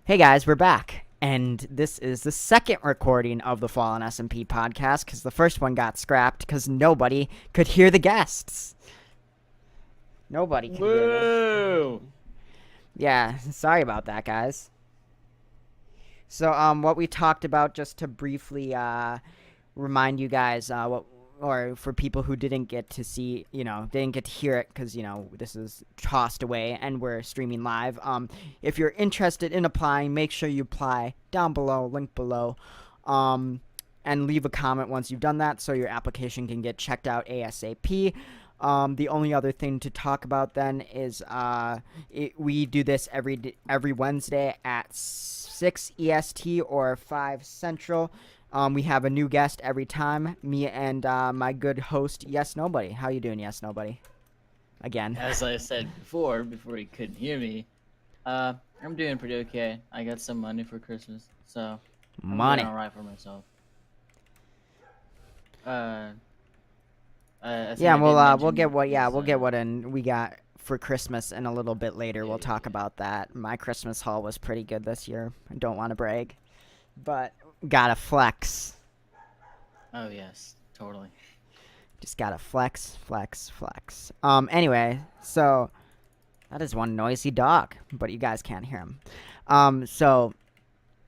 Hey guys, we're back. And this is the second recording of the Fallen SMP podcast because the first one got scrapped because nobody could hear the guests. Nobody could hear them. Woo! Yeah, sorry about that, guys. So, what we talked about, just to briefly remind you guys, or for people who didn't get to see, didn't get to hear it because, this is tossed away and we're streaming live. If you're interested in applying, make sure you apply down below, link below, and leave a comment once you've done that so your application can get checked out ASAP. The only other thing to talk about then is we do this every Wednesday at 6 EST or 5 Central. We have a new guest every time. Me and my good host, Yes Nobody. How you doing, Yes Nobody? Again. As I said before you couldn't hear me, I'm doing pretty okay. I got some money for Christmas, so Money. I'm doing alright for myself. I think Yeah, I did we'll mention get what is, we got for Christmas in a little bit later. We'll talk about that. My Christmas haul was pretty good this year. I don't want to brag, but gotta flex. Oh yes, totally. Just gotta flex. Anyway, so that is one noisy dog, but you guys can't hear him. So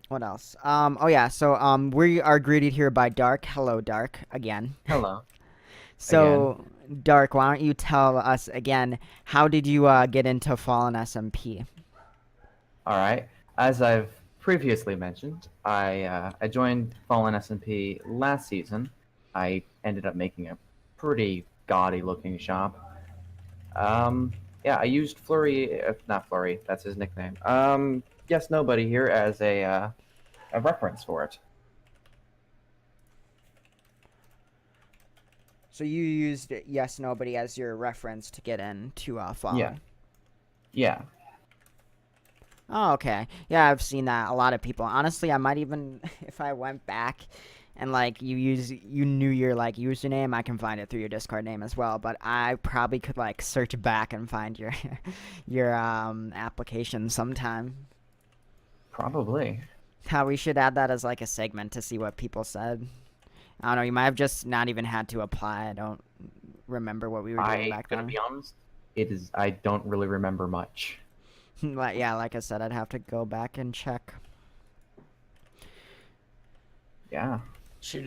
what else? Oh yeah, so we are greeted here by Dark. Hello, Dark, again. Hello. So, Dark, why don't you tell us again, how did you get into Fallen SMP? All right. As I've previously mentioned, I joined Fallen SMP last season. I ended up making a pretty gaudy looking shop. I used Flurry, not Flurry, that's his nickname. Yes, Nobody here as a reference for it. So you used Yes Nobody as your reference to get into Fallen. Yeah. Yeah. Oh, okay. Yeah, I've seen that. A lot of people. Honestly, I might even, if I went back and you knew your username, I can find it through your Discord name as well. But I probably could search back and find your your application sometime. Probably. How we should add that as a segment to see what people said. I don't know. You might have just not even had to apply. I don't remember what we were doing back then. To be honest, I don't really remember much. Yeah, like I said, I'd have to go back and check. Yeah. Should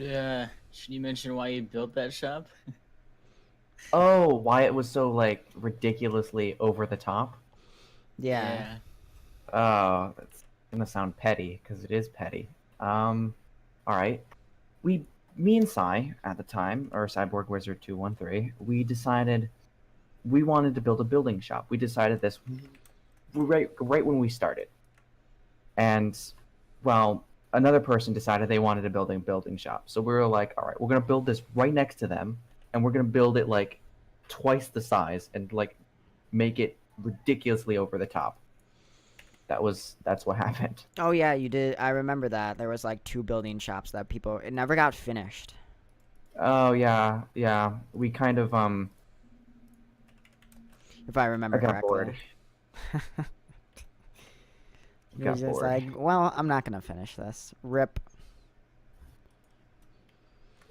you mention why you built that shop? Oh, why it was so ridiculously over the top? Yeah. Oh, that's gonna sound petty because it is petty. All right. Me and Cy at the time, or Cyborg Wizard 213, we decided we wanted to build a building shop. We decided this right when we started, and well, another person decided they wanted to build a building shop. So we were like, all right, we're gonna build this right next to them, and we're gonna build it twice the size and make it ridiculously over the top. That's what happened. Oh yeah, you did. I remember that. There was 2 building shops that it never got finished. Oh yeah. We kind of If I remember I got correctly. bored. He was just well, I'm not gonna finish this. Rip.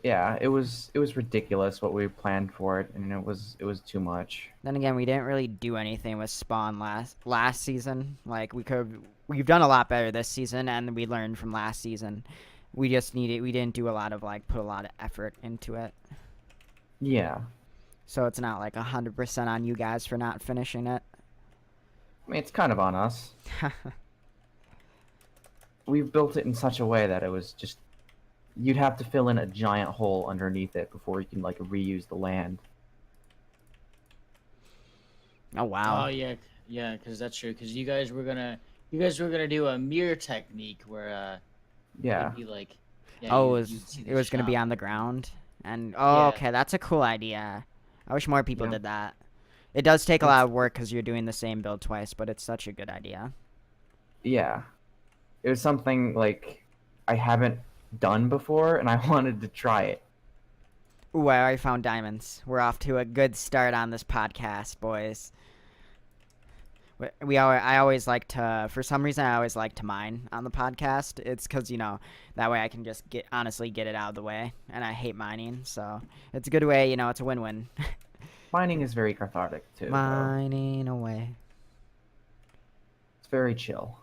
Yeah, it was ridiculous what we planned for it, and it was too much. Then again, we didn't really do anything with Spawn last season. We've done a lot better this season, and we learned from last season. We didn't do a lot of put a lot of effort into it. Yeah. So it's not 100% on you guys for not finishing it. I mean, it's kind of on us. We've built it in such a way that it was just you'd have to fill in a giant hole underneath it before you can reuse the land. Oh wow. Oh yeah, because that's true. Because you guys were gonna do a mirror technique where Yeah. it'd be it you'd was gonna be shop. on the ground, and Yeah. okay, that's a cool idea. I wish more people did that. It does take a lot of work because you're doing the same build twice, but it's such a good idea. Yeah. It was something I haven't done before, and I wanted to try it. Ooh, I already found diamonds. We're off to a good start on this podcast, boys. I always like to, for some reason, I always like to mine on the podcast. It's because, that way I can just honestly get it out of the way. And I hate mining, so it's a good way, it's a win-win. Mining is very cathartic too, though. Mining away. It's very chill.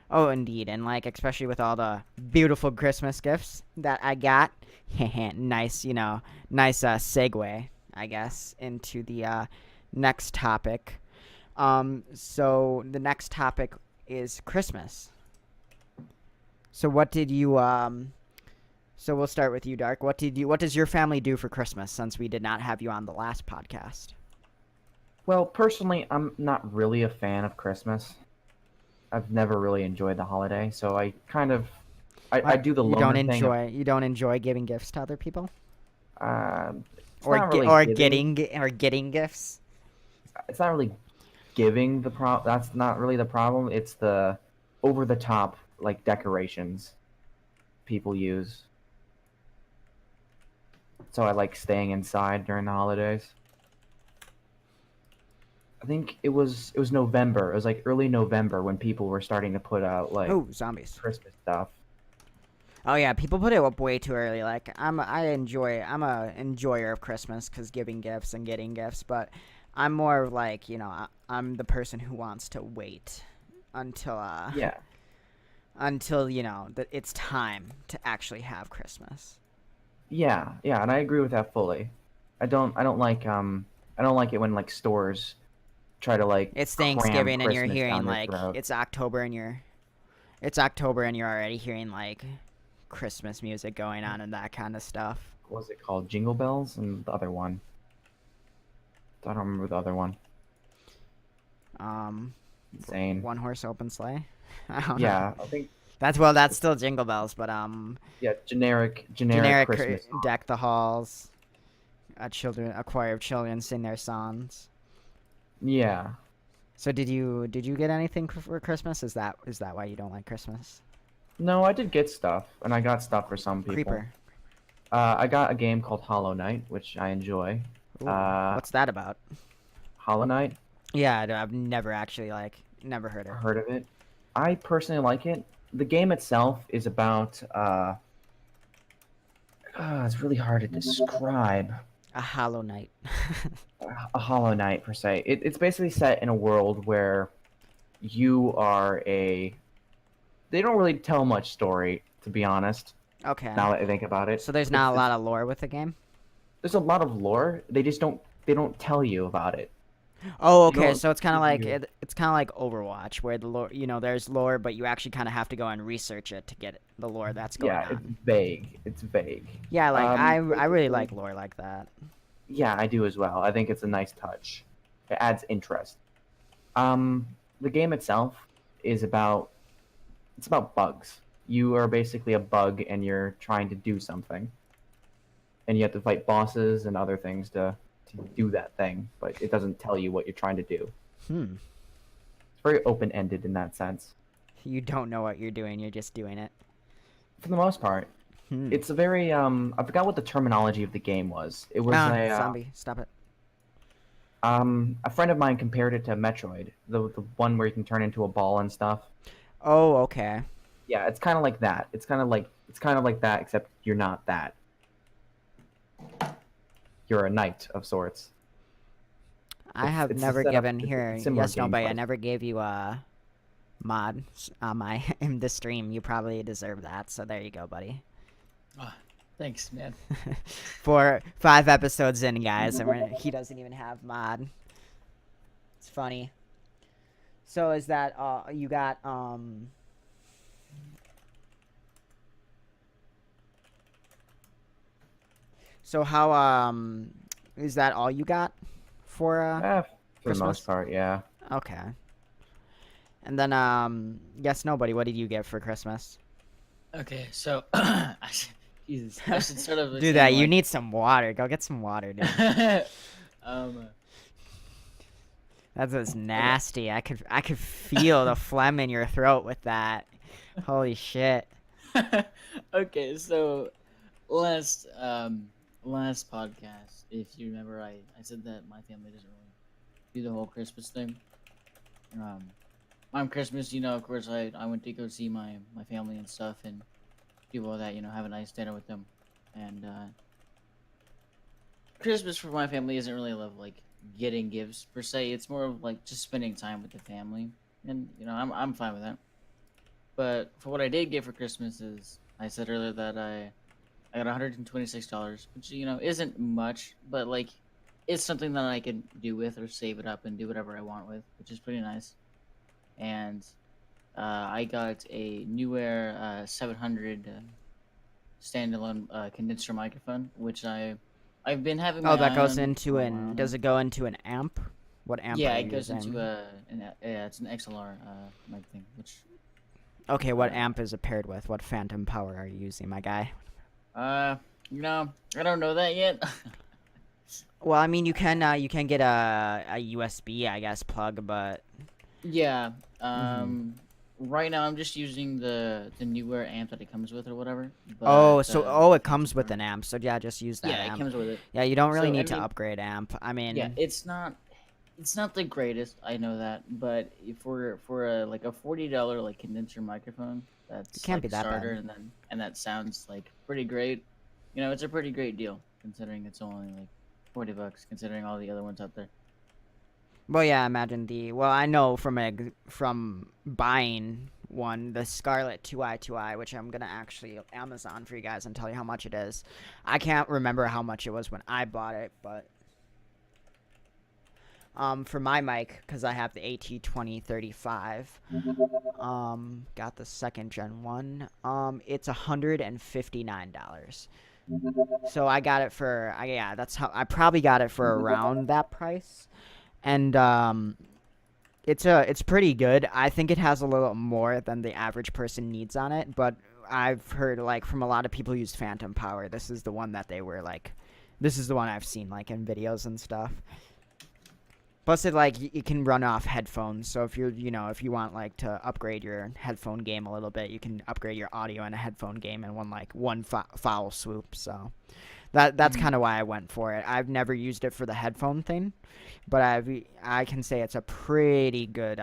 Oh, indeed. And, especially with all the beautiful Christmas gifts that I got. Nice, nice segue, I guess, into the next topic. So the next topic is Christmas. So what did you so we'll start with you, Dark. What does your family do for Christmas, since we did not have you on the last podcast? Well, personally, I'm not really a fan of Christmas. I've never really enjoyed the holiday, so I kind of I do the loner thing. You don't enjoy giving gifts to other people? It's Or not really getting gifts? It's not really giving that's not really the problem. It's the over the top decorations people use. So I like staying inside during the holidays. I think it was November. It was early November when people were starting to put out Zombies. Christmas stuff. Oh yeah, people put it up way too early. I'm a enjoyer of Christmas because giving gifts and getting gifts, but I'm more of I'm the person who wants to wait until that it's time to actually have Christmas. Yeah, and I agree with that fully. I don't like it when stores try to it's Thanksgiving and you're Christmas hearing it's October and you're already hearing Christmas music going on and that kind of stuff. What was it called? Jingle Bells and the other one. I don't remember the other one. Insane. One horse open sleigh. I don't Yeah, know. I think that's still Jingle Bells, but yeah, generic Christmas song. Deck the halls. A choir of children sing their songs. Yeah. So did you get anything for Christmas? Is that why you don't like Christmas? No, I did get stuff, and I got stuff for some people. Creeper. I got a game called Hollow Knight, which I enjoy. Ooh, what's that about? Hollow Knight? Yeah, I've never actually never heard Heard of it? I personally like it. The game itself is about it's really hard to describe. A Hollow Knight. A Hollow Knight per se. It's basically set in a world where you are a. They don't really tell much story, to be honest. Okay. Now that I think about it. So there's not a lot of lore with the game? There's a lot of lore. They just don't. They don't tell you about it. Oh, okay. So it's kind of it's kind of like Overwatch, where the lore, there's lore, but you actually kind of have to go and research it to get the lore that's going on. Yeah, it's vague. It's vague. Yeah, I really like lore like that. Yeah, I do as well. I think it's a nice touch. It adds interest. The game itself is about bugs. You are basically a bug, and you're trying to do something, and you have to fight bosses and other things to do that thing, but it doesn't tell you what you're trying to do. It's very open-ended in that sense. You don't know what you're doing, you're just doing it. For the most part. It's a very I forgot what the terminology of the game was. It was a zombie, stop it. A friend of mine compared it to Metroid, the one where you can turn into a ball and stuff. Oh, okay. Yeah, it's kind of like that. It's kind of like that, except you're not that. You're a knight of sorts. I have never given here. Yes, no, but I never gave you a mod on in the stream. You probably deserve that. So there you go, buddy. Oh, thanks, man. 5 episodes in, guys, and he doesn't even have mod. It's funny. So is that you got So how is that all you got for For Christmas? the most part, yeah. Okay. And then yes, nobody. What did you get for Christmas? Okay, so Jesus, I should sort of Do that. You need some water. Go get some water, dude. That was nasty. I could feel the phlegm in your throat with that. Holy shit. Okay, so last podcast, if you remember, I said that my family doesn't really do the whole Christmas thing. On Christmas, of course, I went to go see my family and stuff, and do all that. Have a nice dinner with them, and Christmas for my family isn't really of like getting gifts per se. It's more of like just spending time with the family, and I'm fine with that. But for what I did get for Christmas is I said earlier that I got $126, which isn't much, but like it's something that I can do with or save it up and do whatever I want with, which is pretty nice. And I got a Newer 700 standalone condenser microphone, which I've been having Oh, my that eye goes on into for a while an. now. Does it go into an amp? What amp Yeah, are it you goes using? into it's an XLR mic thing, which Okay, what uh, amp is it paired with? What phantom power are you using, my guy? uh I don't know that yet. Well, I mean, you can get a USB, I guess, plug, but Yeah. mhm. Right now I'm just using the newer amp that it comes with or whatever, Oh, but so the it phantom comes with power. an amp. So yeah, just use that Yeah, it amp. comes with it. Yeah, you don't really So I need to mean, upgrade amp. I yeah, mean, it's not the greatest, I know that, but for a like a $40 like condenser microphone, it that's can't like be a that starter, bad. and that sounds like pretty great. It's a pretty great deal considering it's only like $40, considering all the other ones out there. Well, yeah, imagine the. Well, I know from buying one, the Scarlet 2i, which I'm gonna actually Amazon for you guys and tell you how much it is. I can't remember how much it was when I bought it, but for my mic, because I have the AT2035, got the second gen one. It's $159. So I got it for. Yeah, that's how I probably got it for around that price, and it's pretty good. I think it has a little more than the average person needs on it, but I've heard like from a lot of people who use phantom power, this is the one that they were like, this is the one I've seen like in videos and stuff. Plus, it like it can run off headphones. So if if you want like to upgrade your headphone game a little bit, you can upgrade your audio and a headphone game in one foul swoop. So that's Hmm. kind of why I went for it. I've never used it for the headphone thing, but I can say it's a pretty good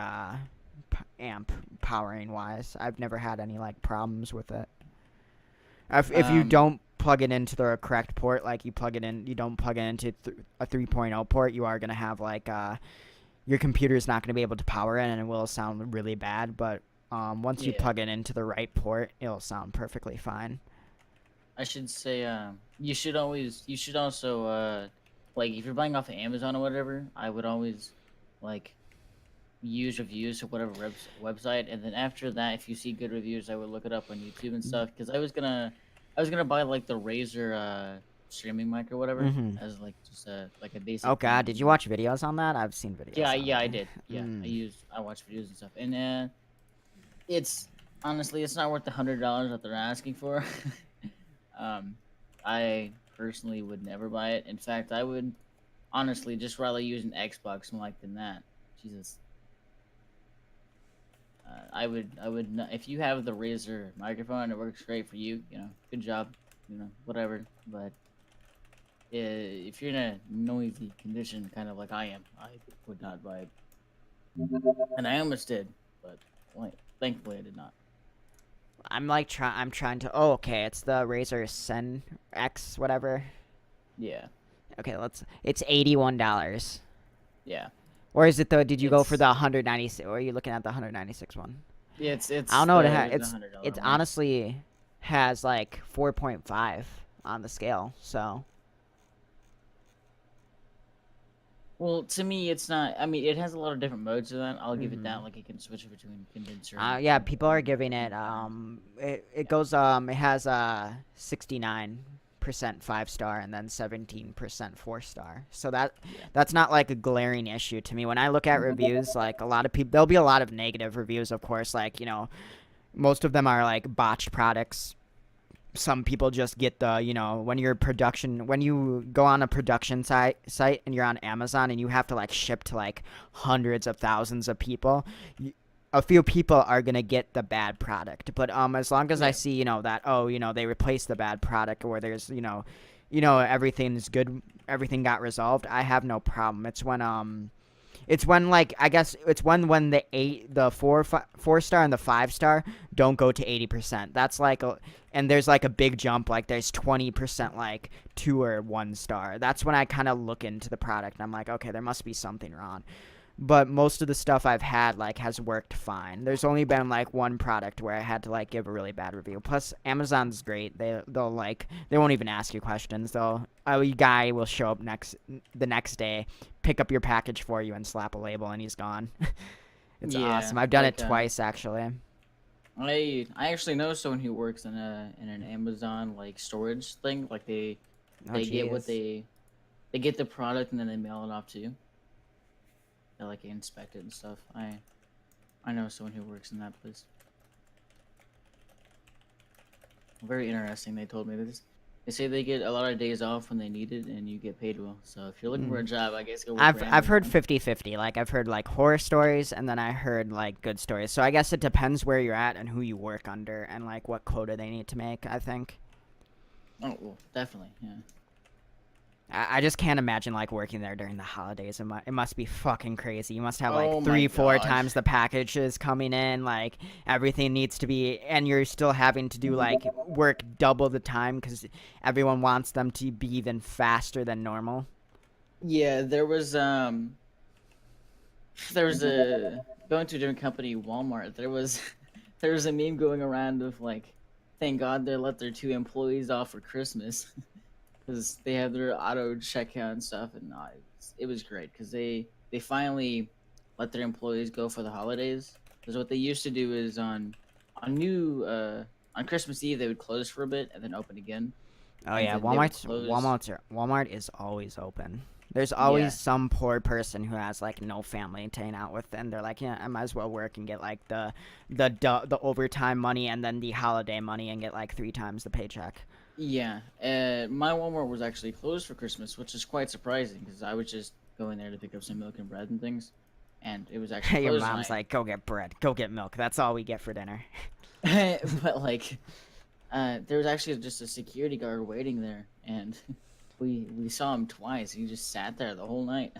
amp powering wise. I've never had any like problems with it. If you Um, don't plug it into the correct port, like you don't plug it into a 3.0 port, you are gonna have like your computer's not gonna be able to power it, and it will sound really bad. But once you yeah. plug it into the right port, it'll sound perfectly fine. I should say, you should also, like, if you're buying off of Amazon or whatever, I would always, like, use reviews or whatever website, and then after that, if you see good reviews, I would look it up on YouTube and stuff, because I was gonna buy, like, the Razer, streaming mic or whatever, Mm-hmm. as, like, just like a basic Oh thing, God, did you watch videos on that? I've seen Yeah, videos on yeah, I it. did. Yeah, Mm. I watched videos and stuff, and, it's, honestly, it's not worth the $100 that they're asking for. Um, I personally would never buy it. In fact, I would honestly just rather use an Xbox mic than that. Jesus. I would not, if you have the Razer microphone and it works great for you, good job, whatever. But if you're in a noisy condition, kind of like I am, I would not buy it. And I almost did, but thankfully I did not. I'm trying to. Oh, okay. It's the Razer Sen X, whatever. Yeah, Okay, It's $81. yeah. Or is it the? Did you go for It's the 196? Or are you looking at the 196 one? I it's don't know. the It's $100 one. honestly has like 4.5 on the scale. So Well, to me, it's not. I mean, it has a lot of different modes to that. I'll give it hmm that. Like, it can switch between condenser and yeah, people are giving it amplifier. it goes it has 69% 5 star and then 17% 4 star. So Yeah. that's not like a glaring issue to me. When I look at reviews, like a lot of people, there'll be a lot of negative reviews, of course. Like most of them are like botched products. Some people just get the when you go on a production site and you're on Amazon and you have to like ship to like hundreds of thousands of people, a few people are gonna get the bad product. But as long as I Yeah. see that they replace the bad product, or there's everything's good, everything got resolved, I have no problem. It's when It's when like I guess it's when the 4 star and the 5 star don't go to 80%. That's like and there's like a big jump, like there's 20% like 2 or 1 star. That's when I kind of look into the product and I'm like, okay, there must be something wrong. But most of the stuff I've had like has worked fine. There's only been like one product where I had to like give a really bad review. Plus Amazon's great. They'll like they won't even ask you questions. A guy will show up the next day, pick up your package for you and slap a label and he's gone. It's Yeah, awesome. I've done like it twice actually. I actually know someone who works in an Amazon like storage thing. Like Oh they get what jeez. they get the product and then they mail it off to you. They like inspect it and stuff. I know someone who works in that place. Very interesting. They told me this. They say they get a lot of days off when they need it, and you get paid well. So if you're looking for a job, I guess go work for I've heard Amazon. 50-50. Like I've heard like horror stories and then I heard like good stories. So I guess it depends where you're at and who you work under and like what quota they need to make, I think. Oh well, definitely. Yeah. I just can't imagine like working there during the holidays. It must be fucking crazy. You must have Oh like my 3-4 gosh. times the packages coming in. Like everything needs to be, and you're still having to do like work double the time because everyone wants them to be even faster than normal. Yeah, there was a going to a different company, Walmart. There was a meme going around of like, thank God they let their 2 employees off for Christmas because they have their auto checkout and stuff, and it was great because they finally let their employees go for the holidays. Because what they used to do is on new on Christmas Eve they would close for a bit and then open again, Oh and yeah, then they would close. Walmart is always open. There's always Yeah, some poor person who has like no family to hang out with, and they're like, yeah, I might as well work and get like the overtime money and then the holiday money and get like 3 times the paycheck. yeah. My Walmart was actually closed for Christmas, which is quite surprising because I was just going there to pick up some milk and bread and things, and it was actually Your closed. mom's like, go get bread, go get milk. That's all we get for dinner. But like, there was actually just a security guard waiting there, and we saw him twice. He just sat there the whole night.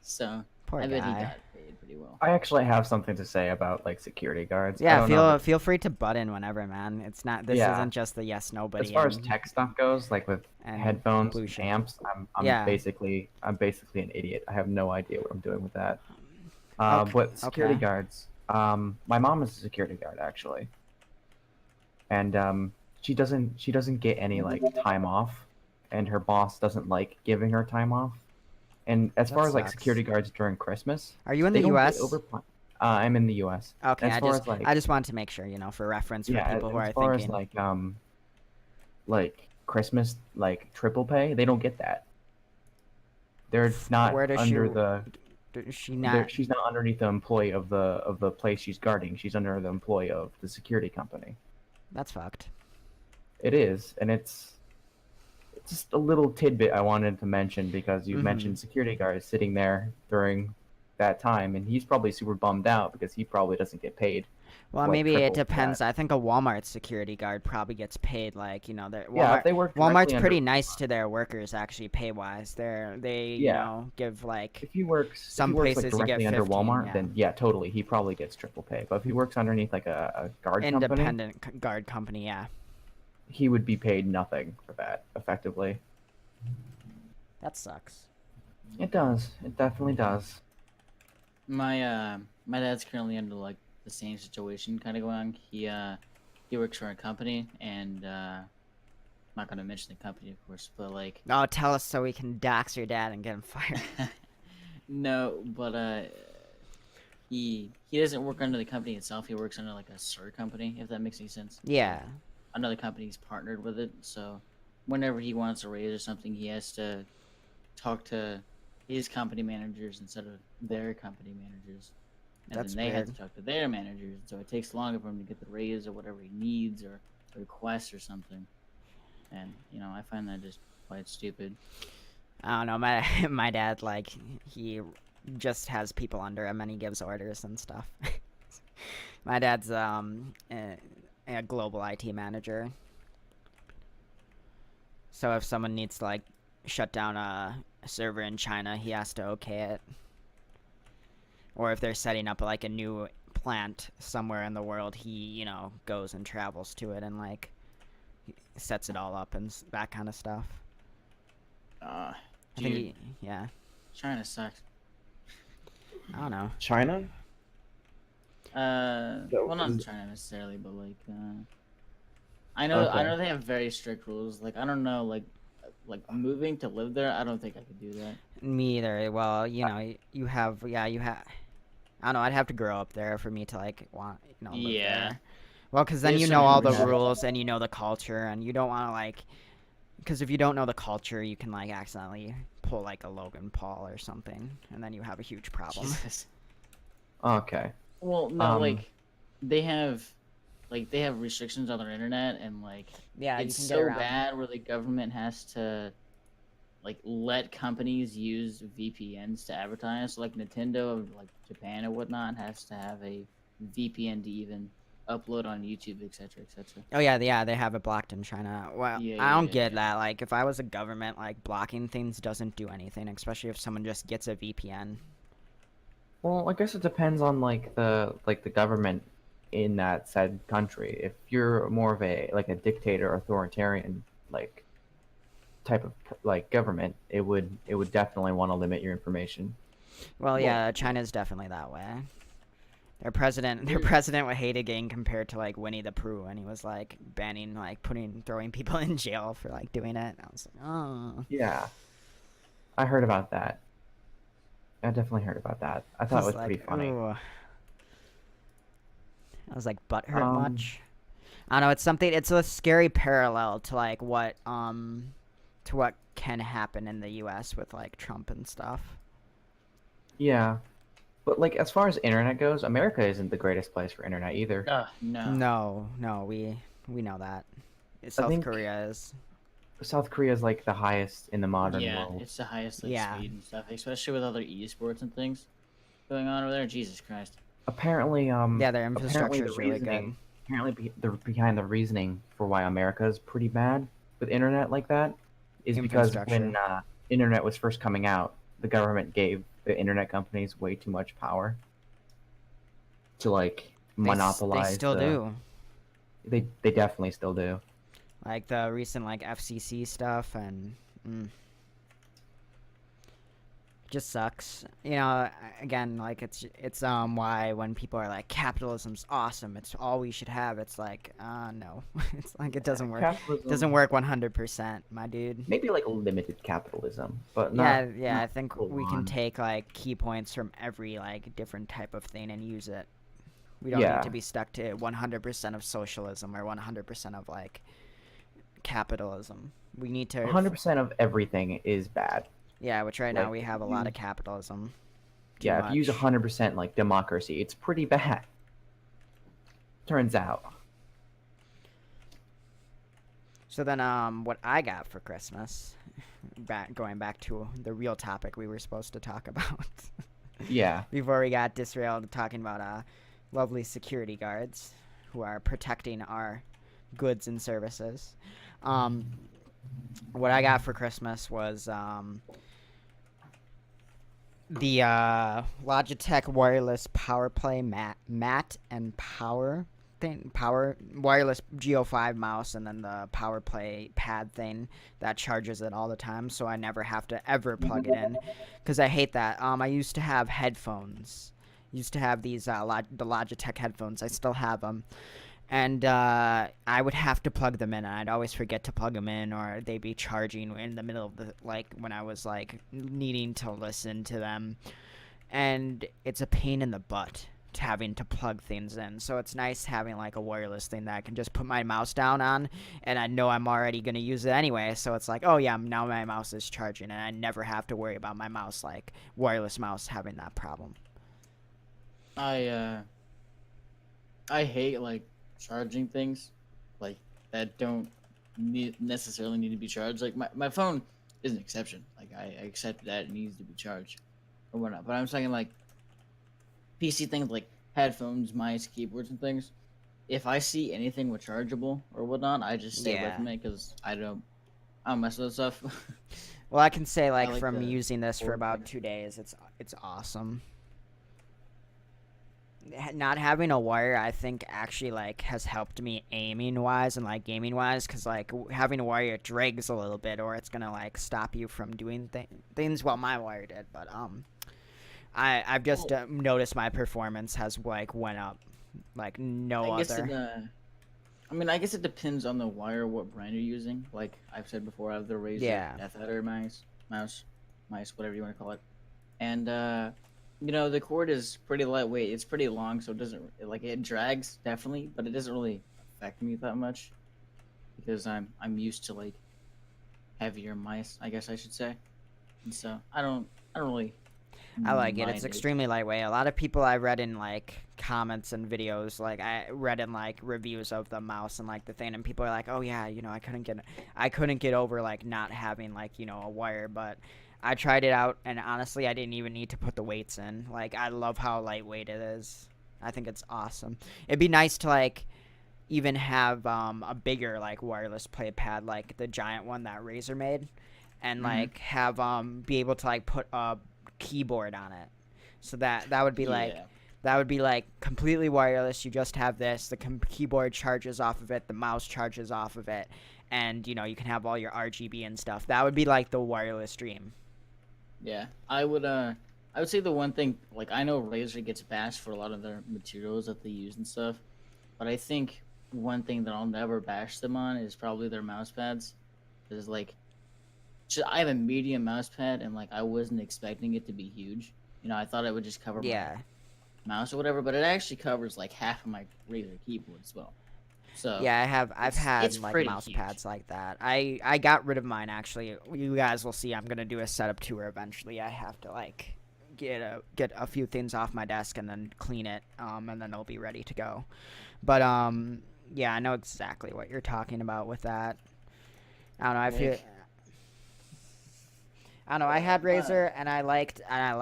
So Poor I bet he guy. got paid pretty well. I actually have something to say about like security guards. I Yeah, don't know if feel free to butt in whenever, man. It's not this yeah. isn't just the yes As nobody far as tech stuff goes, like with and headphones blue and shit. amps, Yeah. I'm basically an idiot. I have no idea what I'm doing with that. Okay. But security Okay. guards, my mom is a security guard actually, and she doesn't get any like time off, and her boss doesn't like giving her time off. And as That far as like sucks. security guards during Christmas, Are you in they the don't get U.S.? over. I'm in the U.S. Okay, As far as I like just wanted to make sure, for reference for yeah, people who as are far as thinking. like Christmas like triple pay, they don't get that. They're not Where does under the does she not? she's not underneath the employee of the place she's guarding. She's under the employee of the security company. That's fucked. It is, and it's just a little tidbit I wanted to mention because you Mm-hmm. mentioned security guards sitting there during that time, and he's probably super bummed out because he probably doesn't get paid Well, like maybe it triple that. depends. I think a Walmart security guard probably gets paid like, Yeah, if they work Walmart's directly under pretty nice to their workers actually pay wise. They, yeah, give like if he some works like places you get directly under 15, Walmart, yeah. then yeah, totally, he probably gets triple pay. But if he works underneath like a guard company, Independent guard company, yeah. he would be paid nothing for that, effectively. That sucks. It does. It definitely does. My dad's currently under like the same situation kind of going on. He works for a company, and I'm not gonna mention the company, of course, but like Oh, tell us so we can dox your dad and get him fired. no, but he doesn't work under the company itself. He works under like a sir company, if that makes any sense. So Yeah. another company's partnered with it, so whenever he wants a raise or something, he has to talk to his company managers instead of their company managers, and That's then they have to weird. talk to their managers. So it takes longer for him to get the raise or whatever he needs or requests or something. And I find that just quite stupid. I don't know. My my dad like he just has people under him and he gives orders and stuff. My dad's a global IT manager. So if someone needs to like shut down a server in China, he has to okay it. or if they're setting up like a new plant somewhere in the world, he goes and travels to it and like sets it all up and that kind of stuff. I think Dude, yeah. China sucks. I don't know. China? Well, not China necessarily, but like, I know they have very strict rules. Like, I don't know, like moving to live there. I don't think I could do that. Me either. Well, you have. I don't know. I'd have to grow up there for me to like want live Yeah. there. Well, because then There's you some know all the rules. rules and you know the culture, and you don't want to like. Because if you don't know the culture, you can like accidentally pull like a Logan Paul or something, and then you have a huge problem. Jesus. Okay. Well, no, like they have restrictions on their internet, and like Yeah, it's you can get so around. bad where the government has to like let companies use VPNs to advertise. So, like Nintendo, like Japan or whatnot, has to have a VPN to even upload on YouTube, etc., etc. Oh yeah, they have it blocked in China. Well, Yeah, I don't yeah, get yeah. that. Like, if I was a government, like blocking things doesn't do anything, especially if someone just gets a VPN. Well, I guess it depends on the government in that said country. If you're more of a dictator, authoritarian like type of like government, it would definitely want to limit your information. Well, Well, yeah, China's definitely that way. Their president hated getting compared to like Winnie the Pooh, and he was like banning, like throwing people in jail for like doing it. And I was like, oh, Yeah, I heard about that. I definitely heard about that. I thought it was pretty funny. ooh. I was like, butthurt Um, much? I don't know. It's something. It's a scary parallel to like to what can happen in the U.S. with like Trump and stuff. Yeah, but like as far as internet goes, America isn't the greatest place for internet either. No. No, we know that. South think- Korea is. South Korea is like the highest in the modern Yeah, world. it's the highest like Yeah. speed and stuff, especially with other esports and things going on over there. Jesus Christ. Apparently, Yeah, their apparently infrastructure the is really reasoning, good. apparently behind the reasoning for why America is pretty bad with internet like that is because when Infrastructure. internet was first coming out, the government gave the internet companies way too much power to like monopolize. They still do. They definitely still do. Like the recent like FCC stuff and just sucks. Again, like it's why when people are like capitalism's awesome, it's all we should have. It's like, no. It's like it doesn't work. Capitalism, It doesn't work 100%, my dude. maybe like limited capitalism, but Yeah, not. yeah, not I think full we can on. take like key points from every like different type of thing and use it. We don't Yeah. need to be stuck to 100% of socialism or 100% of like capitalism. We need to 100% of everything is bad. Yeah, which right now Like, we have a lot of capitalism. Too Yeah, if you use much. 100% like democracy, it's pretty bad. Turns out. So then, what I got for Christmas, going back to the real topic we were supposed to talk about, Yeah. before we got disrailed talking about lovely security guards who are protecting our goods and services. What I got for Christmas was the Logitech wireless power play mat and power wireless Go5 mouse, and then the power play pad thing that charges it all the time, so I never have to ever plug it in, because I hate that. I used to have headphones. Used to have these the Logitech headphones. I still have them. And I would have to plug them in, and I'd always forget to plug them in, or they'd be charging in the middle of the, like, when I was, like, needing to listen to them. And it's a pain in the butt having to plug things in. So it's nice having, like, a wireless thing that I can just put my mouse down on, and I know I'm already going to use it anyway. So it's like, oh, yeah, now my mouse is charging, and I never have to worry about my mouse, like, wireless mouse having that problem. I hate like charging things like that don't necessarily need to be charged. Like my phone is an exception. Like I accept that it needs to be charged or whatnot. But I'm saying like PC things like headphones, mice, keyboards, and things. If I see anything with chargeable or whatnot, I just stay away Yeah. from it because I don't mess with that stuff. Well, I can say, like, like from the using this for cord about thing. 2 days, it's awesome. not having a wire, I think, actually like has helped me aiming wise and like gaming wise, because like having a wire, it drags a little bit, or it's gonna like stop you from doing things. Well, my wire did, but I've just Well, noticed my performance has like went up like I no guess other. I mean, I guess it depends on the wire, what brand you're using. Like I've said before, I have the Razer Yeah. Death Adder mice, whatever you want to call it. And the cord is pretty lightweight. It's pretty long, so it doesn't like it drags definitely, but it doesn't really affect me that much because I'm used to like heavier mice, I guess I should say. And so I don't really I like it. It's mind it. extremely lightweight. A lot of people I read in like comments and videos, like I read in like reviews of the mouse and like the thing, and people are like, "Oh yeah, I couldn't get over like not having like a wire." But I tried it out, and honestly, I didn't even need to put the weights in. Like I love how lightweight it is. I think it's awesome. It'd be nice to like even have a bigger like wireless play pad, like the giant one that Razer made, and Hmm. like have be able to like put a keyboard on it, so that would be like Yeah. completely wireless. You just have this, the keyboard charges off of it, the mouse charges off of it, and you can have all your RGB and stuff. That would be like the wireless dream. Yeah, I would say the one thing, like I know Razer gets bashed for a lot of their materials that they use and stuff, but I think one thing that I'll never bash them on is probably their mouse pads. Because like, I have a medium mouse pad, and like I wasn't expecting it to be huge. I thought it would just cover my Yeah. mouse or whatever, but it actually covers like half of my Razer keyboard as well. So Yeah, I've it's had like pretty mouse huge. pads like that. I got rid of mine actually. You guys will see I'm going to do a setup tour eventually. I have to like get a few things off my desk and then clean it, and then it'll be ready to go. But yeah, I know exactly what you're talking about with that. I don't know. Like, I don't know. I had uh, Razer and I liked it. I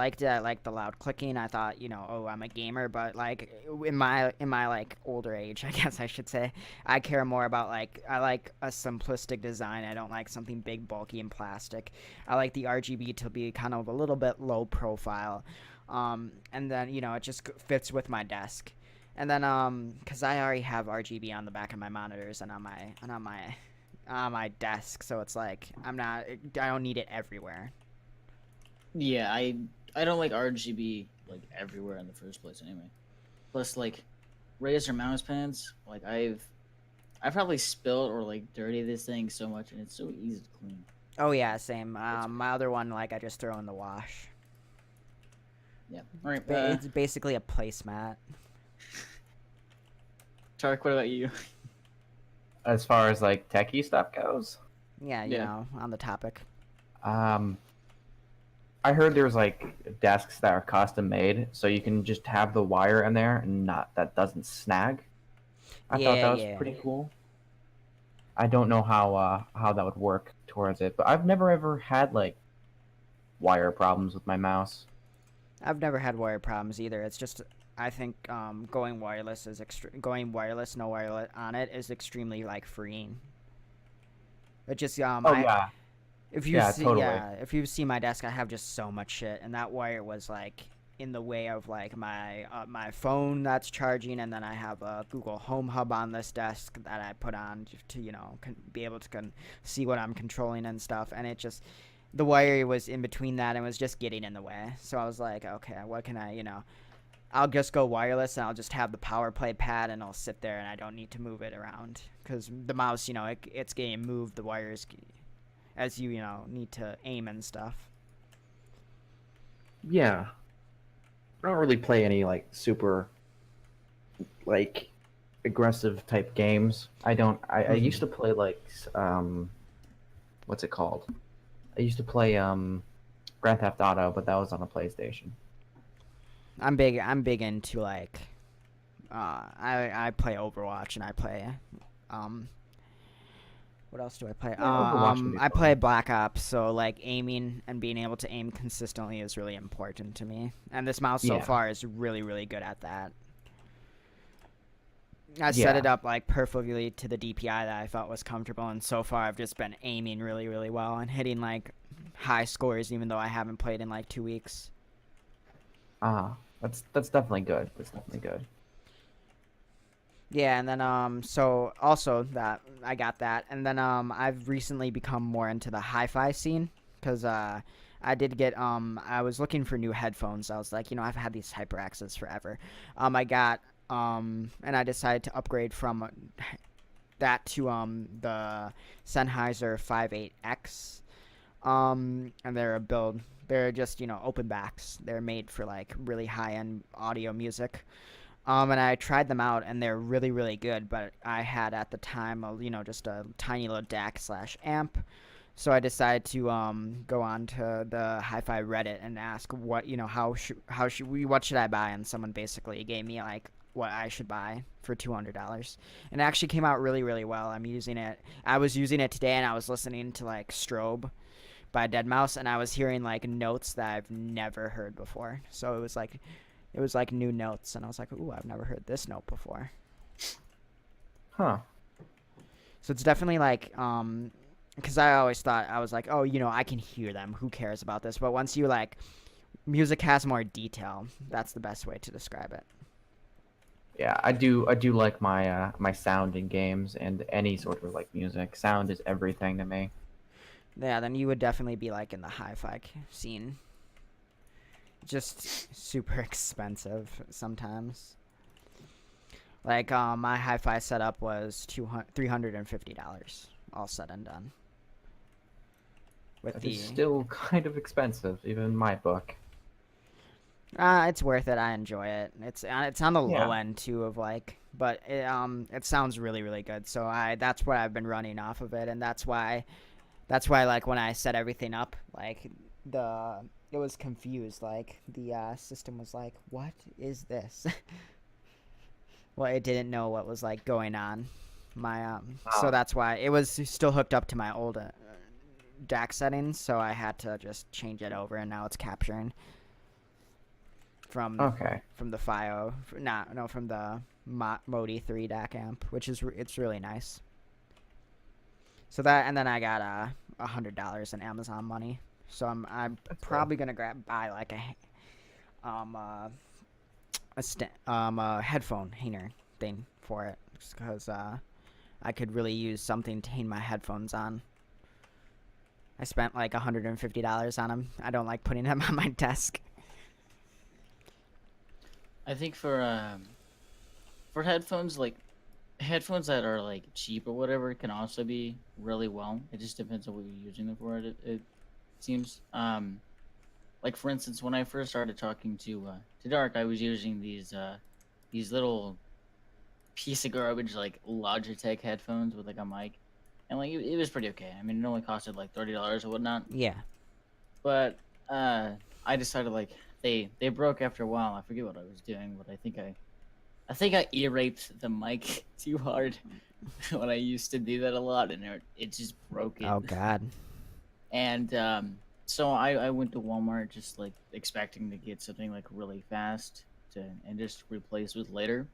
liked the loud clicking. I thought, oh, I'm a gamer, but like in my like older age, I guess I should say, I care more about like I like a simplistic design. I don't like something big, bulky, and plastic. I like the RGB to be kind of a little bit low profile, and then it just fits with my desk. And then cause I already have RGB on the back of my monitors and on my desk, so it's like I don't need it everywhere. yeah, I don't like RGB like everywhere in the first place anyway. Plus, like Razer mouse pads, like I've probably spilled or like dirtied this thing so much, and it's so easy to clean. Oh yeah, same. It's My other one, like I just throw in the wash. Yeah. All right, It's basically a placemat. Tark, what about you? As far as like techie stuff goes, Yeah, Yeah. on the topic. um, I heard there's like desks that are custom made, so you can just have the wire in there and not that doesn't snag. I thought Yeah, that was yeah. pretty cool. I don't know how that would work towards it, but I've never ever had like wire problems with my mouse. I've never had wire problems either. It's just I think going wireless, no wire on it is extremely like freeing. It just Oh I yeah, if you yeah, see totally. yeah if you see my desk, I have just so much shit, and that wire was like in the way of like my phone that's charging, and then I have a Google Home Hub on this desk that I put on to be able to see what I'm controlling and stuff, and it just the wire was in between that and was just getting in the way. So I was like, okay, what can I'll just go wireless, and I'll just have the power play pad, and I'll sit there, and I don't need to move it around because the mouse, it's getting moved. The wires, as need to aim and stuff. Yeah, I don't really play any like super like aggressive type games. I don't. I used to play like what's it called? I used to play Grand Theft Auto, but that was on a PlayStation. I'm big into like I play Overwatch, and I play um what else do I play? Yeah, Overwatch can be I play fun. Black Ops, so like aiming and being able to aim consistently is really important to me. And this mouse so Yeah, far is really, really good at that. I set yeah. it up like perfectly to the DPI that I felt was comfortable, and so far I've just been aiming really, really well and hitting like high scores, even though I haven't played in like 2 weeks. Uh, That's definitely good. That's definitely good. Yeah, and then so also that I got that, and then I've recently become more into the hi-fi scene because I did get I was looking for new headphones. I was like, I've had these HyperXs forever. I got and I decided to upgrade from that to the Sennheiser 58X. And they're a build. They're just open backs. They're made for like really high end audio music. And I tried them out, and they're really, really good. But I had at the time, just a tiny little DAC slash amp. So I decided to go on to the Hi-Fi Reddit and ask what should I buy, and someone basically gave me like what I should buy for $200, and it actually came out really, really well. I'm using it. I was using it today, and I was listening to like Strobe by Dead Mouse, and I was hearing like notes that I've never heard before. So it was like new notes, and I was like, ooh, I've never heard this note before. Huh. So it's definitely like, because I always thought, I was like, oh, I can hear them. Who cares about this? But once you like, music has more detail. That's the best way to describe it. Yeah, I do like my sound in games and any sort of like music. Sound is everything to me. Yeah, then you would definitely be like in the hi-fi scene. Just super expensive sometimes. Like my hi-fi setup was $350, all said and done. With That the is still kind of expensive, even in my book. it's worth it. I enjoy it. It's on the low Yeah. end too of like, but it sounds really, really good. So that's what I've been running off of it, and that's why like when I set everything up, like it was confused. Like the system was like, what is this? Well, it didn't know what was like going on. So Oh, that's why it was still hooked up to my old DAC settings. So I had to just change it over, and now it's capturing from okay. from the FiO, not no from the Modi 3 DAC amp, which is it's really nice. So that, and then I got $100 in Amazon money. So I'm That's good. probably gonna buy like a headphone hanger thing for it, just because I could really use something to hang my headphones on. I spent like $150 on them. I don't like putting them on my desk. I think for headphones, like headphones that are like cheap or whatever, can also be really well. It just depends on what you're using them for. It seems. Like for instance, when I first started talking to Dark, I was using these little piece of garbage like Logitech headphones with like a mic, and like it was pretty okay. I mean, it only costed like $30 or whatnot. Yeah. But I decided like they broke after a while. I forget what I was doing, but I think I ear raped the mic too hard when I used to do that a lot, and it just broke it. Oh God. And so I went to Walmart just like expecting to get something like really fast to and just replace with later.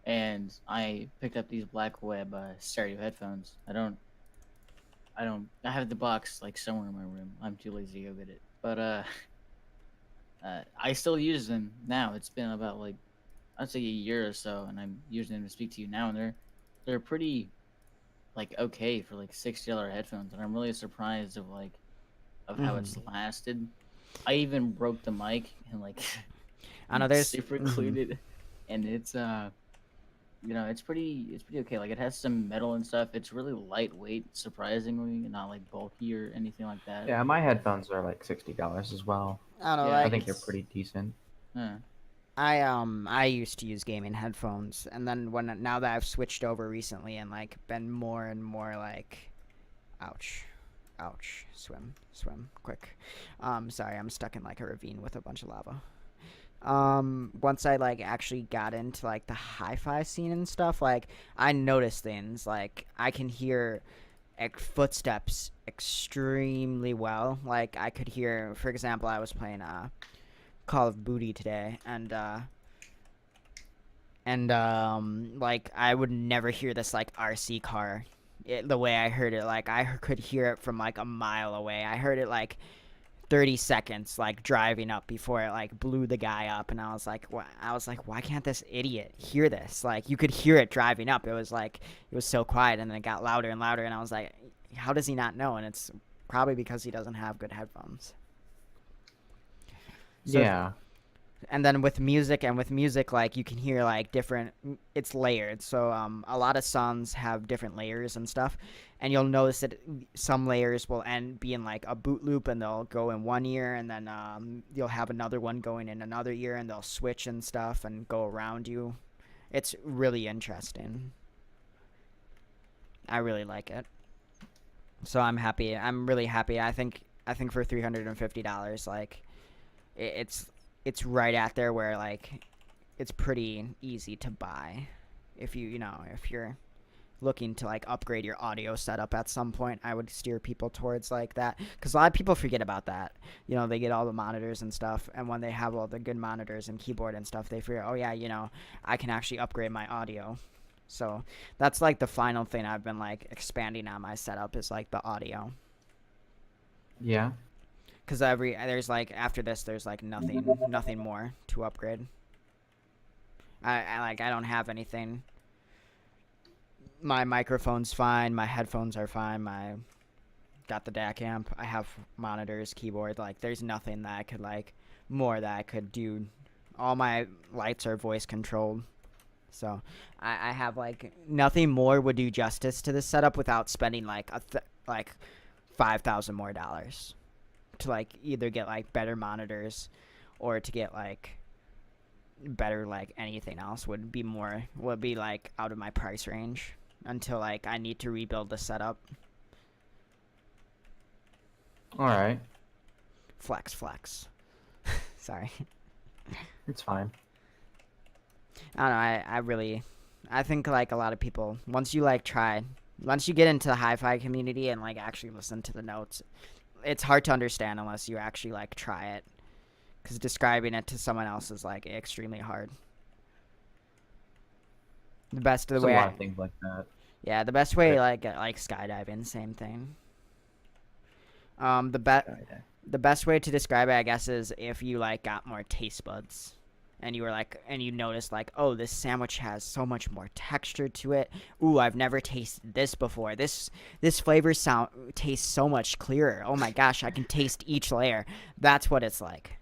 And I picked up these Black Web stereo headphones. I have the box like somewhere in my room. I'm too lazy to go get it. But I still use them now. It's been about like I'd say a year or so, and I'm using them to speak to you now, and they're pretty like okay for like $60 headphones, and I'm really surprised of how it's lasted. I even broke the mic and like I know there's. super glued it, and it's it's pretty okay. Like it has some metal and stuff. It's really lightweight, surprisingly, not like bulky or anything like that. Yeah, my headphones are like $60 as well. I don't know, Yeah, I like think they're pretty decent. uh, I used to use gaming headphones, and then now that I've switched over recently and like been more and more like, ouch, ouch, swim, quick. Sorry, I'm stuck in like a ravine with a bunch of lava. Once I like actually got into like the hi-fi scene and stuff, like I noticed things like I can hear footsteps extremely well. Like I could hear, for example, I was playing Call of Booty today, and like I would never hear this like RC car the way I heard it. Like I could hear it from like a mile away. I heard it like 30 seconds like driving up before it like blew the guy up, and I was like, why can't this idiot hear this? Like, you could hear it driving up. It was so quiet, and then it got louder and louder, and I was like, how does he not know? And it's probably because he doesn't have good headphones. So Yeah. and then with music, like, you can hear like different, it's layered, so a lot of songs have different layers and stuff, and you'll notice that some layers will be in like a boot loop, and they'll go in one ear, and then you'll have another one going in another ear, and they'll switch and stuff and go around you. It's really interesting. I really like it, so I'm really happy. I think for $350, like, it's right at there where like it's pretty easy to buy if if you're looking to like upgrade your audio setup at some point. I would steer people towards like that, because a lot of people forget about that. They get all the monitors and stuff, and when they have all the good monitors and keyboard and stuff, they figure, oh yeah, I can actually upgrade my audio. So that's like the final thing I've been like expanding on my setup, is like the audio. Yeah. Because there's like, after this, there's like nothing more to upgrade. I don't have anything. My microphone's fine. My headphones are fine. Got the DAC amp. I have monitors, keyboard. Like, there's nothing that I could more that I could do. All my lights are voice controlled. So I have like nothing more would do justice to this setup without spending like $5,000 more to like either get like better monitors or to get like better, like anything else would be like out of my price range until like I need to rebuild the setup. All right. Flex. Sorry. It's fine. I don't know. I think like a lot of people, once you get into the hi-fi community and like actually listen to the notes, it's hard to understand unless you actually like try it, because describing it to someone else is like extremely hard. The best of the There's way a lot of things like that. Yeah, the best way, Yeah. like skydiving, same thing. The best way to describe it, I guess, is if you like got more taste buds, and you noticed like, oh, this sandwich has so much more texture to it. Ooh, I've never tasted this before. This flavor tastes so much clearer. Oh my gosh, I can taste each layer. That's what it's like.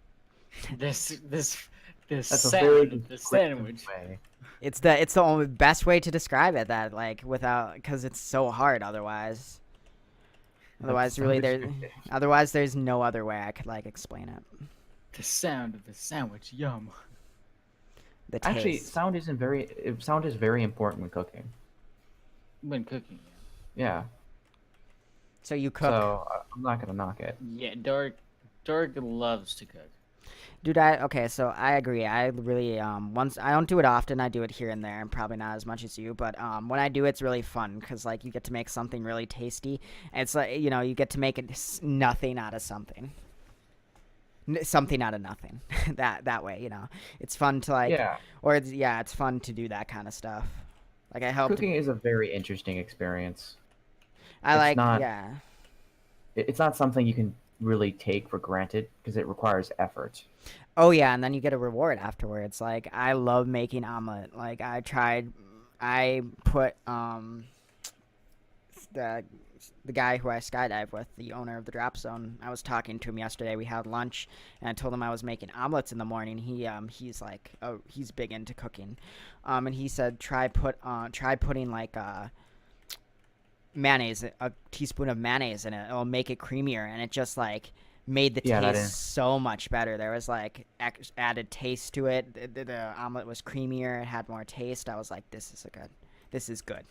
This That's a sound very of the descriptive sandwich. way. It's the only best way to describe it, that like without, because it's so hard otherwise. That's so descriptive. Otherwise there's no other way I could like explain it. The sound of the sandwich, yum. The taste. Actually, sound is very important when cooking. When cooking, Yeah. So you cook. So I'm not gonna knock it. yeah. Dark loves to cook. Dude, so I agree. I really, once, I don't do it often. I do it here and there, and probably not as much as you, but when I do, it's really fun, because like you get to make something really tasty, and it's like, you get to make nothing out of something. Something out of nothing. that way, it's fun to like, Yeah. or it's fun to do that kind of stuff. Like, I helped. Cooking is a very interesting experience. I it's like, not- yeah. It's not something you can really take for granted because it requires effort. Oh yeah, and then you get a reward afterwards. Like, I love making omelet. Like, I put the guy who I skydive with, the owner of the drop zone, I was talking to him yesterday. We had lunch, and I told him I was making omelets in the morning. He's like, oh, he's big into cooking, and he said try putting like mayonnaise, a teaspoon of mayonnaise in it. It'll make it creamier, and it just like made the taste so much better. There was like added taste to it. The omelet was creamier. It had more taste. I was like, this is good.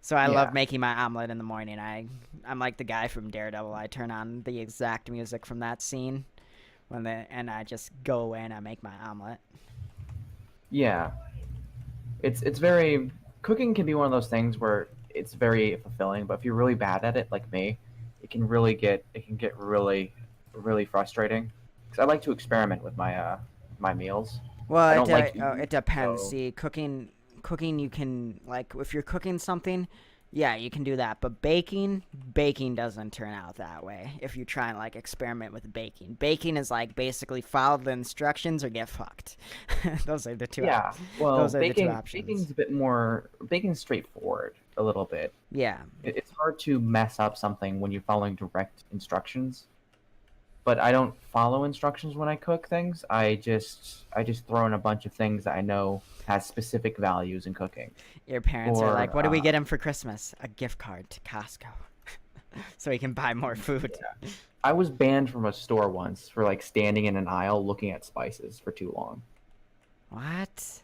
So I love making my omelet in the morning. I'm like the guy from Daredevil. I turn on the exact music from that scene and I just go away and I make my omelet. Yeah. It's very cooking can be one of those things where it's very fulfilling, but if you're really bad at it like me, it can get really really frustrating. Cuz I like to experiment with my meals. Well, I it depends. so- See, cooking you can, like, if you're cooking something, Yeah, you can do that, but baking doesn't turn out that way. If you try and like experiment with baking is like basically follow the instructions or get fucked. Those are the two. Yeah. Well, Those are the two options. baking's a bit more baking's straightforward a little bit. Yeah, It's hard to mess up something when you're following direct instructions. But I don't follow instructions when I cook things. I just throw in a bunch of things that I know has specific values in cooking. your parents are like, Or "What do we get him for Christmas? A gift card to Costco, so he can buy more food." yeah. I was banned from a store once for like standing in an aisle looking at spices for too long. What?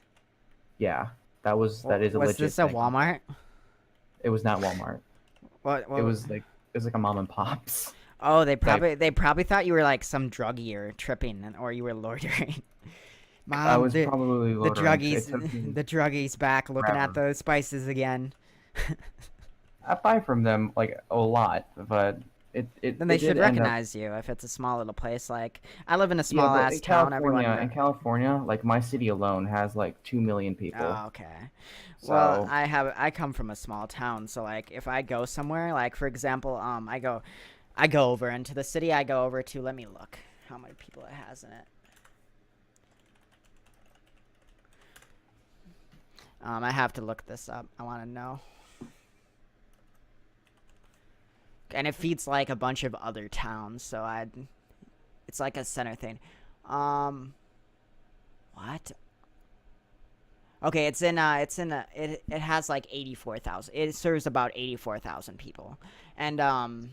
Yeah, that is a Was legit this a thing. Walmart? It was not Walmart. What? It was like a mom and pop's. Oh, they Like, probably thought you were like some druggie or tripping, or you were loitering. I Mom, was the probably the loitering. It druggies, took me the druggies back looking at forever. those spices again. I buy from them like a lot, but Then they it did should end up. recognize you if it's a small little place. Like I live in a Yeah, small but ass town. Everyone. In California, like my city alone has like 2 million people. Oh, okay. Well, So I come from a small town, so like if I go somewhere, like for example, I go over into the city. I go over to, let me look how many people it has in it. I have to look this up. I want to know. And it feeds like a bunch of other towns, so it's like a center thing. What? Okay, it has like 84,000. It serves about 84,000 people. And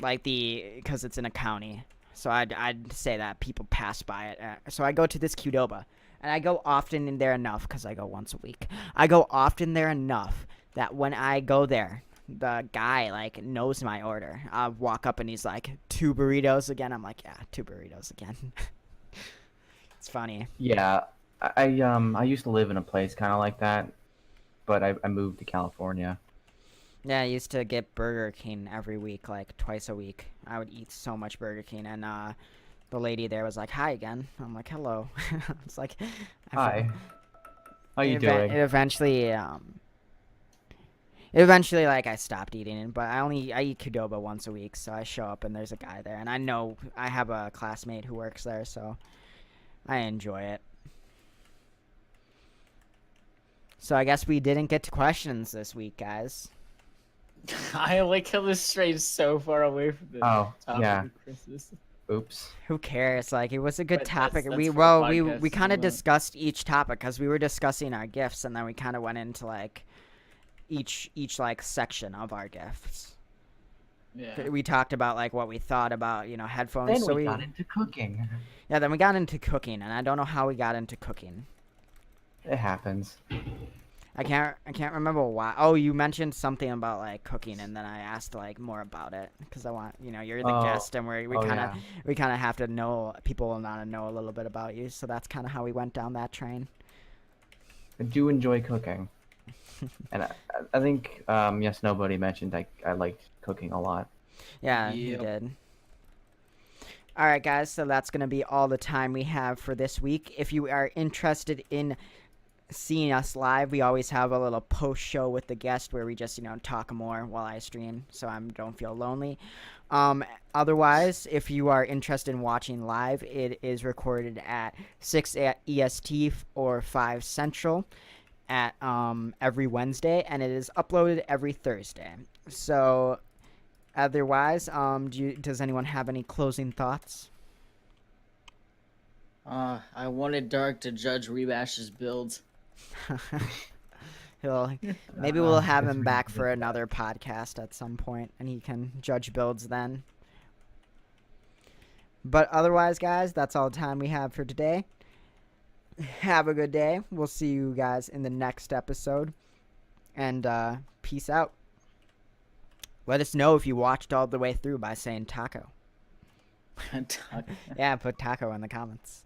like because it's in a county. So I'd say that people pass by it. So I go to this Qdoba, and I go often in there enough because I go once a week. I go often there enough that when I go there, the guy like knows my order. I walk up and he's like, 2 burritos again. I'm like, yeah, 2 burritos again. It's funny. yeah, I used to live in a place kind of like that, but I moved to California. Yeah, I used to get Burger King every week, like twice a week. I would eat so much Burger King, and the lady there was like, "Hi again." I'm like, "Hello." It's like, Hi, how you it doing? eventually, like I stopped eating it, but I eat Qdoba once a week, so I show up and there's a guy there, and I know I have a classmate who works there, so I enjoy it. So I guess we didn't get to questions this week, guys. I like how this strays so far away from the Oh, topic yeah. of Christmas. Oops. Who cares? Like it was a good But topic. that's We for well the we podcast kind of as well. discussed each topic because we were discussing our gifts, and then we kind of went into like each like section of our gifts. Yeah. We talked about like what we thought about headphones. Then So we got into cooking. yeah, then we got into cooking, and I don't know how we got into cooking. It happens. I can't remember why. Oh, you mentioned something about like cooking, and then I asked like more about it because I want you're the Oh, guest, and we oh kind of yeah. we kind of have to know people will want to know a little bit about you. So that's kind of how we went down that train. I do enjoy cooking, and I think yes, nobody mentioned I liked cooking a lot. Yeah, you Yep. did. All right, guys. So that's gonna be all the time we have for this week. If you are interested in seeing us live, we always have a little post show with the guest where we just talk more while I stream, so I don't feel lonely. Otherwise, if you are interested in watching live, it is recorded at 6 EST or 5 Central at every Wednesday, and it is uploaded every Thursday. So otherwise, does anyone have any closing thoughts? I wanted Dark to judge Rebash's builds. Maybe we'll have It's him back for ridiculous. another podcast at some point, and he can judge builds then. But otherwise, guys, that's all the time we have for today. Have a good day. We'll see you guys in the next episode, and peace out. Let us know if you watched all the way through by saying taco. Taco. Yeah, put taco in the comments.